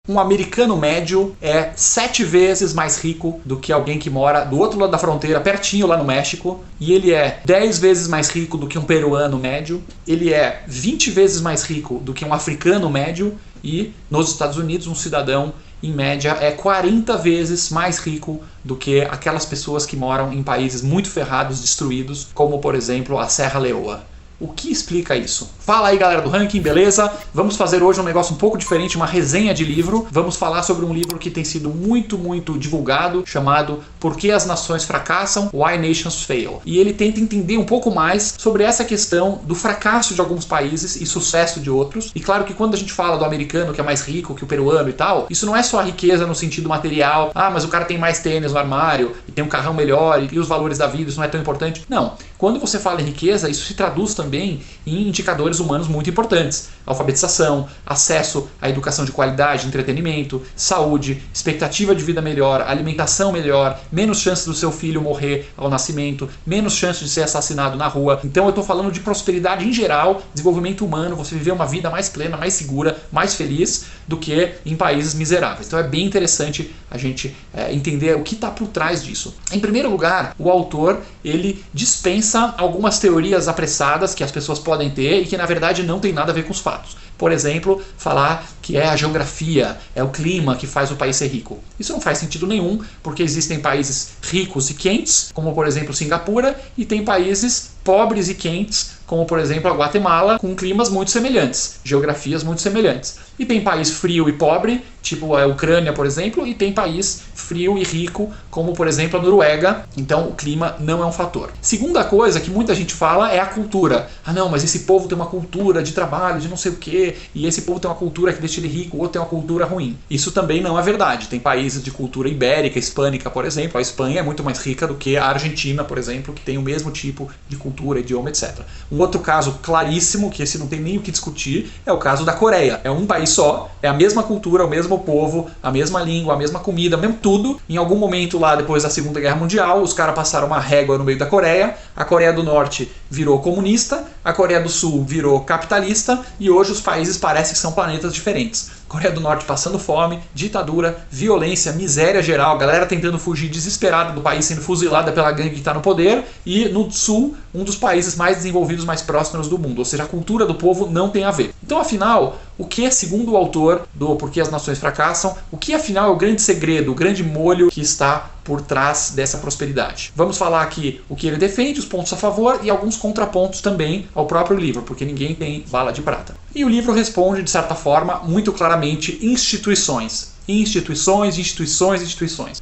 Um americano médio é 7 vezes mais rico do que alguém que mora do outro lado da fronteira, pertinho lá no México. E ele é 10 vezes mais rico do que um peruano médio. Ele é 20 vezes mais rico do que um africano médio. E nos Estados Unidos, um cidadão, em média, é 40 vezes mais rico do que aquelas pessoas que moram em países muito ferrados, destruídos, como, por exemplo, a Serra Leoa. O que explica isso? Fala aí, galera do Ranking, beleza? Vamos fazer hoje um negócio um pouco diferente, uma resenha de livro. Vamos falar sobre um livro que tem sido muito divulgado, chamado Por que as Nações Fracassam? Why Nations Fail. E ele tenta entender um pouco mais sobre essa questão do fracasso de alguns países e sucesso de outros. E claro que quando a gente fala do americano, que é mais rico que o peruano e tal, isso não é só a riqueza no sentido material. Ah, mas o cara tem mais tênis no armário, e tem um carrão melhor, e os valores da vida, isso não é tão importante. Não. Quando você fala em riqueza, isso se traduz também em indicadores humanos muito importantes. Alfabetização, acesso à educação de qualidade, entretenimento, saúde, expectativa de vida melhor, alimentação melhor, menos chance do seu filho morrer ao nascimento, menos chance de ser assassinado na rua. Então eu estou falando de prosperidade em geral, desenvolvimento humano, você viver uma vida mais plena, mais segura, mais feliz do que em países miseráveis. Então é bem interessante a gente entender o que está por trás disso. Em primeiro lugar, o autor ele dispensa algumas teorias apressadas que as pessoas podem ter e que na verdade não tem nada a ver com os fatos. Por exemplo, falar que é a geografia, é o clima que faz o país ser rico. Isso não faz sentido nenhum, porque existem países ricos e quentes, como por exemplo Singapura, e tem países pobres e quentes, como por exemplo a Guatemala, com climas muito semelhantes, geografias muito semelhantes. E tem país frio e pobre, tipo a Ucrânia, por exemplo, e tem país frio e rico, como por exemplo a Noruega. Então o clima não é um fator. Segunda coisa que muita gente fala é a cultura. Ah não, mas esse povo tem uma cultura de trabalho, de não sei o quê, e esse povo tem uma cultura que deixa ele rico, ou tem uma cultura ruim. Isso também não é verdade. Tem países de cultura ibérica, hispânica, por exemplo. A Espanha é muito mais rica do que a Argentina, por exemplo, que tem o mesmo tipo de cultura, idioma, etc. Um outro caso claríssimo, que esse não tem nem o que discutir, é o caso da Coreia. É um país só, é a mesma cultura, o mesmo povo, a mesma língua, a mesma comida, mesmo tudo. Em algum momento lá, depois da Segunda Guerra Mundial, os caras passaram uma régua no meio da Coreia, a Coreia do Norte virou comunista, a Coreia do Sul virou capitalista, e hoje os países parecem que são planetas diferentes. Coreia do Norte passando fome, ditadura, violência, miséria geral, galera tentando fugir desesperada do país, sendo fuzilada pela gangue que está no poder, e no Sul, um dos países mais desenvolvidos, mais prósperos do mundo. Ou seja, a cultura do povo não tem a ver. Então, afinal, o que é, segundo o autor do Por que as Nações Fracassam, o que afinal é o grande segredo, o grande molho que está por trás dessa prosperidade? Vamos falar aqui o que ele defende, os pontos a favor e alguns contrapontos também ao próprio livro, porque ninguém tem bala de prata. E o livro responde, de certa forma, muito claramente, instituições. Instituições.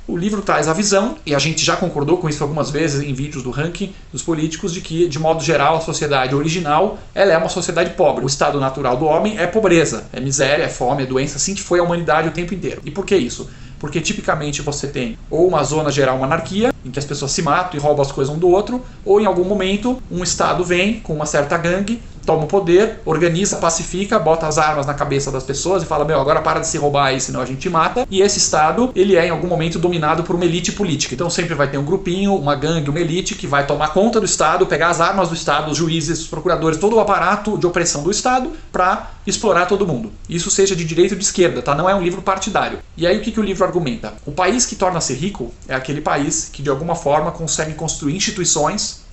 O livro traz a visão, e a gente já concordou com isso algumas vezes em vídeos do ranking dos políticos, de que, de modo geral, a sociedade original ela é uma sociedade pobre. O estado natural do homem é pobreza, é miséria, é fome, é doença, assim que foi a humanidade o tempo inteiro. E por que isso? Porque tipicamente você tem ou uma zona geral, uma anarquia, em que as pessoas se matam e roubam as coisas um do outro, ou em algum momento um estado vem com uma certa gangue, toma o poder, organiza, pacifica, bota as armas na cabeça das pessoas e fala, meu, agora para de se roubar aí, senão a gente mata. E esse estado, ele é em algum momento dominado por uma elite política. Então sempre vai ter um grupinho, uma gangue, uma elite que vai tomar conta do estado, pegar as armas do estado, os juízes, os procuradores, todo o aparato de opressão do estado para explorar todo mundo. Isso seja de direita ou de esquerda, tá? Não é um livro partidário. E aí o que o livro argumenta? O país que torna-se rico é aquele país que de alguma forma consegue construir instituições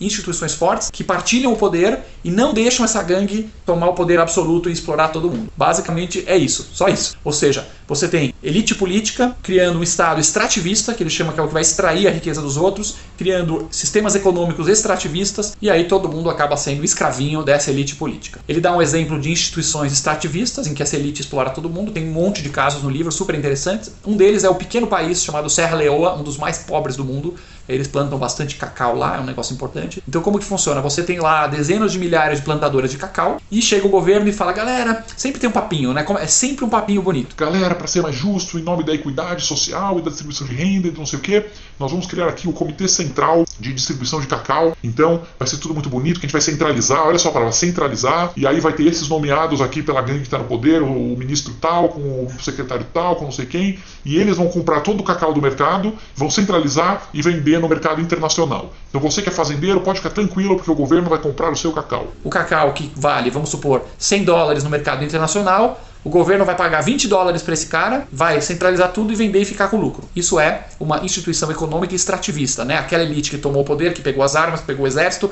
fortes que partilham o poder e não deixam essa gangue tomar o poder absoluto e explorar todo mundo. Basicamente é isso, só isso. Ou seja, você tem elite política criando um estado extrativista, que ele chama que é o que vai extrair a riqueza dos outros, criando sistemas econômicos extrativistas, e aí todo mundo acaba sendo escravinho dessa elite política. Ele dá um exemplo de instituições extrativistas, em que essa elite explora todo mundo, tem um monte de casos no livro super interessantes. Um deles é o pequeno país chamado Serra Leoa, um dos mais pobres do mundo. Eles plantam bastante cacau lá, é um negócio importante. Então como que funciona? Você tem lá dezenas de milhares de plantadoras de cacau e chega o governo e fala, galera, sempre tem um papinho, né? É sempre um papinho bonito. Galera, para ser mais justo, em nome da equidade social e da distribuição de renda e de não sei o que, nós vamos criar aqui o Comitê Central de Distribuição de Cacau. Então vai ser tudo muito bonito, que a gente vai centralizar, olha só a palavra, centralizar, e aí vai ter esses nomeados aqui pela gangue que está no poder, o ministro tal, com o secretário tal, com não sei quem, e eles vão comprar todo o cacau do mercado, vão centralizar e vender no mercado internacional. Então você que é fazendeiro pode ficar tranquilo porque o governo vai comprar o seu cacau. O cacau que vale, vamos supor, $100 no mercado internacional, O governo vai pagar $20 para esse cara, vai centralizar tudo e vender e ficar com lucro. Isso é uma instituição econômica extrativista, né? Aquela elite que tomou o poder, que pegou as armas, que pegou o exército,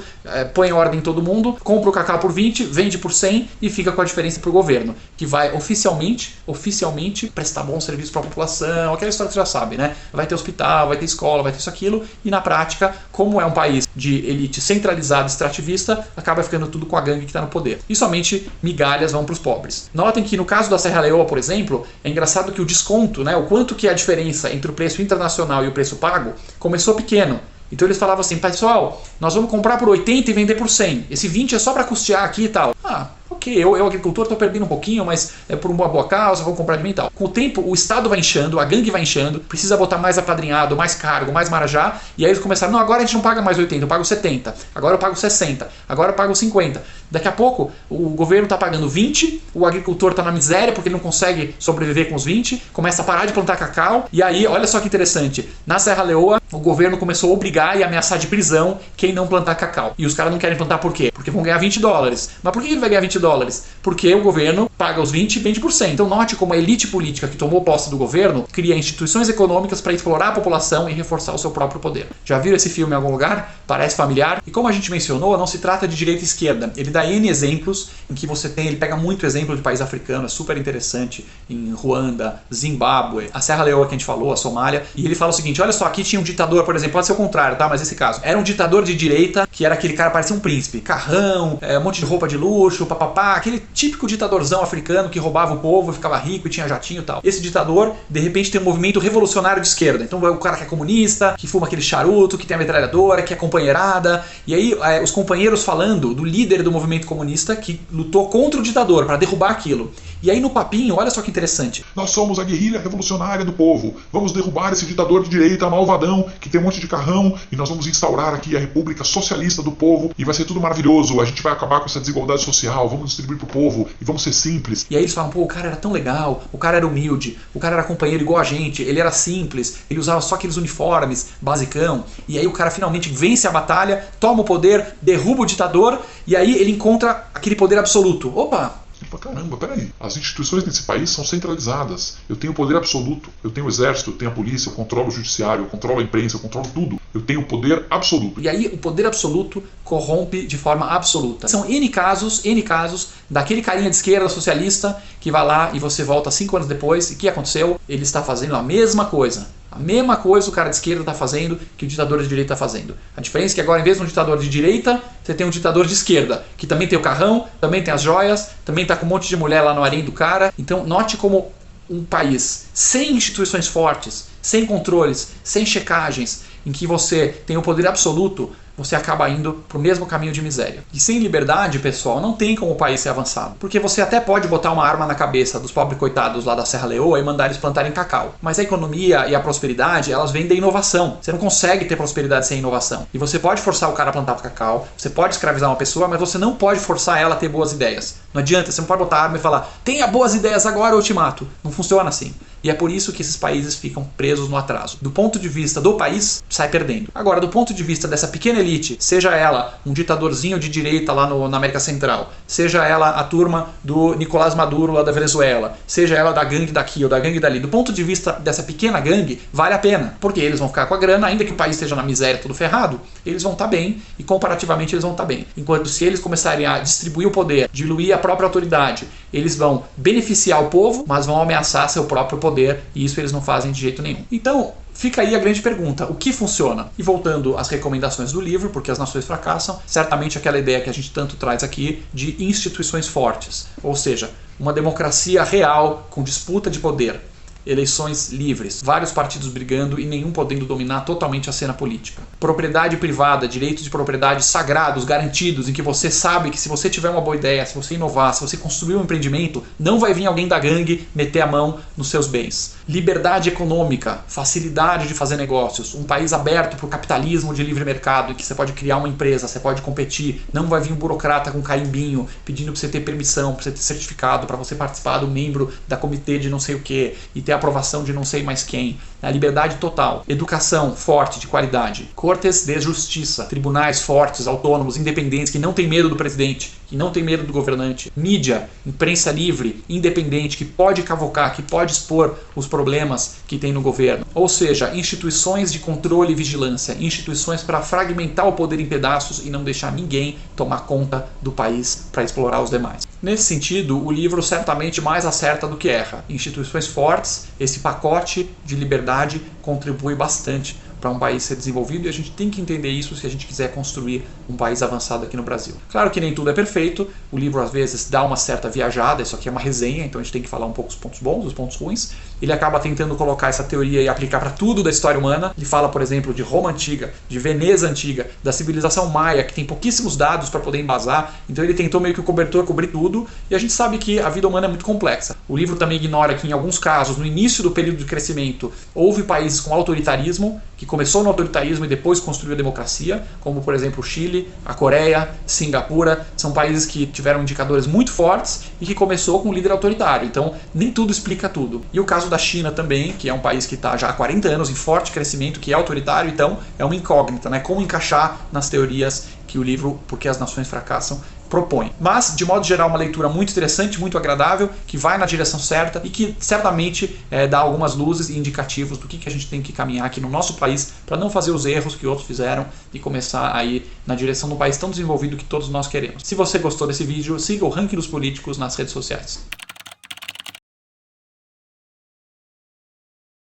põe ordem em todo mundo, compra o cacau por 20, vende por 100 e fica com a diferença para o governo, que vai oficialmente prestar bom serviço para a população, aquela história que você já sabe, né? Vai ter hospital, vai ter escola, vai ter isso, aquilo, e na prática, como é um país de elite centralizada, extrativista, acaba ficando tudo com a gangue que está no poder. E somente migalhas vão para os pobres. Notem que no caso da Serra Leoa, por exemplo, é engraçado que o desconto, né, o quanto que é a diferença entre o preço internacional e o preço pago, começou pequeno. Então eles falavam assim, pessoal, nós vamos comprar por 80 e vender por 100. Esse 20 é só para custear aqui e tal. Ok, eu agricultor estou perdendo um pouquinho, mas é por uma boa causa, vou comprar alimento e tal. Com o tempo, o Estado vai inchando, a gangue vai inchando, precisa botar mais apadrinhado, mais cargo, mais marajá, e aí eles começaram, não, agora a gente não paga mais 80, eu pago 70, agora eu pago 60, agora eu pago 50. Daqui a pouco, o governo está pagando 20, o agricultor está na miséria porque ele não consegue sobreviver com os 20, começa a parar de plantar cacau, e aí, olha só que interessante, na Serra Leoa, o governo começou a obrigar e ameaçar de prisão quem não plantar cacau. E os caras não querem plantar por quê? Porque vão ganhar $20. Mas por que ele vai ganhar $20? Porque o governo paga os 20 e vende por 100. Então note como a elite política que tomou posse do governo cria instituições econômicas para explorar a população e reforçar o seu próprio poder. Já viram esse filme em algum lugar? Parece familiar? E como a gente mencionou, não se trata de direita e esquerda. Ele dá N exemplos em que você tem, ele pega muito exemplo de país africano, é super interessante, em Ruanda, Zimbábue, a Serra Leoa que a gente falou, a Somália, e ele fala o seguinte, olha só, aqui tinha um ditador, por exemplo, pode ser o contrário, tá? Mas esse caso, era um ditador de direita, que era aquele cara, parecia um príncipe, carrão, um monte de roupa de luxo, papapá, aquele típico ditadorzão africano que roubava o povo, ficava rico e tinha jatinho e tal. Esse ditador, de repente, tem um movimento revolucionário de esquerda. Então o cara que é comunista, que fuma aquele charuto, que tem a metralhadora, que é companheirada. E aí os companheiros falando do líder do movimento comunista que lutou contra o ditador para derrubar aquilo. E aí no papinho, olha só que interessante. Nós somos a guerrilha revolucionária do povo. Vamos derrubar esse ditador de direita malvadão que tem um monte de carrão e nós vamos instaurar aqui a República Socialista do Povo e vai ser tudo maravilhoso. A gente vai acabar com essa desigualdade social, vamos distribuir pro povo e vamos ser simples. E aí eles falam, pô, o cara era tão legal, o cara era humilde, o cara era companheiro igual a gente, ele era simples, ele usava só aqueles uniformes basicão. E aí o cara finalmente vence a batalha, toma o poder, derruba o ditador e aí ele encontra aquele poder absoluto. Opa! Caramba, peraí. As instituições nesse país são centralizadas. Eu tenho poder absoluto. Eu tenho o exército, eu tenho a polícia, eu controlo o judiciário, eu controlo a imprensa, eu controlo tudo. Eu tenho poder absoluto. E aí o poder absoluto corrompe de forma absoluta. São N casos daquele carinha de esquerda socialista que vai lá e você volta 5 anos depois e o que aconteceu? Ele está fazendo a mesma coisa. A mesma coisa o cara de esquerda está fazendo que o ditador de direita está fazendo. A diferença é que agora, em vez de um ditador de direita, você tem um ditador de esquerda, que também tem o carrão, também tem as joias, também está com um monte de mulher lá no harém do cara. Então, note como um país sem instituições fortes, sem controles, sem checagens, em que você tem o poder absoluto, você acaba indo para o mesmo caminho de miséria. E sem liberdade, pessoal, não tem como o país ser avançado. Porque você até pode botar uma arma na cabeça dos pobres coitados lá da Serra Leoa e mandar eles plantarem cacau. Mas a economia e a prosperidade, elas vêm da inovação. Você não consegue ter prosperidade sem inovação. E você pode forçar o cara a plantar cacau, você pode escravizar uma pessoa, mas você não pode forçar ela a ter boas ideias. Não adianta, você não pode botar a arma e falar, tenha boas ideias agora ou eu te mato. Não funciona assim. E é por isso que esses países ficam presos no atraso. Do ponto de vista do país, sai perdendo. Agora, do ponto de vista dessa pequena elite, seja ela um ditadorzinho de direita lá na América Central, seja ela a turma do Nicolás Maduro lá da Venezuela, seja ela da gangue daqui ou da gangue dali, do ponto de vista dessa pequena gangue, vale a pena. Porque eles vão ficar com a grana, ainda que o país esteja na miséria, tudo ferrado, eles vão estar bem e comparativamente eles vão estar bem. Enquanto se eles começarem a distribuir o poder, diluir a própria autoridade, eles vão beneficiar o povo, mas vão ameaçar seu próprio poder, e isso eles não fazem de jeito nenhum. Então, fica aí a grande pergunta, o que funciona? E voltando às recomendações do livro, porque as nações fracassam, certamente aquela ideia que a gente tanto traz aqui de instituições fortes, ou seja, uma democracia real com disputa de poder, eleições livres, vários partidos brigando e nenhum podendo dominar totalmente a cena política. Propriedade privada, direitos de propriedade sagrados, garantidos, em que você sabe que se você tiver uma boa ideia, se você inovar, se você construir um empreendimento, não vai vir alguém da gangue meter a mão nos seus bens. Liberdade econômica, facilidade de fazer negócios, um país aberto para o capitalismo de livre mercado, em que você pode criar uma empresa, você pode competir, não vai vir um burocrata com carimbinho pedindo para você ter permissão, para você ter certificado, para você participar do membro da comitê de não sei o que e ter aprovação de não sei mais quem. A liberdade total, educação forte, de qualidade, cortes de justiça, tribunais fortes, autônomos, independentes, que não tem medo do presidente, que não tem medo do governante, mídia, imprensa livre, independente, que pode cavocar, que pode expor os problemas que tem no governo. Ou seja, instituições de controle e vigilância, instituições para fragmentar o poder em pedaços e não deixar ninguém tomar conta do país para explorar os demais. Nesse sentido, o livro certamente mais acerta do que erra. Instituições fortes, esse pacote de liberdade contribui bastante para um país ser desenvolvido e a gente tem que entender isso se a gente quiser construir um país avançado aqui no Brasil. Claro que nem tudo é perfeito, o livro às vezes dá uma certa viajada, isso aqui é uma resenha, então a gente tem que falar um pouco os pontos bons, os pontos ruins. Ele acaba tentando colocar essa teoria e aplicar para tudo da história humana. Ele fala, por exemplo, de Roma Antiga, de Veneza Antiga, da civilização maia, que tem pouquíssimos dados para poder embasar, então ele tentou meio que o cobertor cobrir tudo, e a gente sabe que a vida humana é muito complexa. O livro também ignora que em alguns casos, no início do período de crescimento, houve países com autoritarismo, que começou no autoritarismo e depois construiu a democracia, como por exemplo o Chile, a Coreia, Singapura, são países que tiveram indicadores muito fortes e que começou com um líder autoritário, então nem tudo explica tudo. E o caso da China também, que é um país que está já há 40 anos em forte crescimento, que é autoritário, então é uma incógnita, né? Como encaixar nas teorias que o livro Por que as Nações Fracassam propõe. Mas, de modo geral, uma leitura muito interessante, muito agradável, que vai na direção certa e que certamente dá algumas luzes e indicativos do que a gente tem que caminhar aqui no nosso país para não fazer os erros que outros fizeram e começar a ir na direção de um país tão desenvolvido que todos nós queremos. Se você gostou desse vídeo, siga o Ranking dos Políticos nas redes sociais.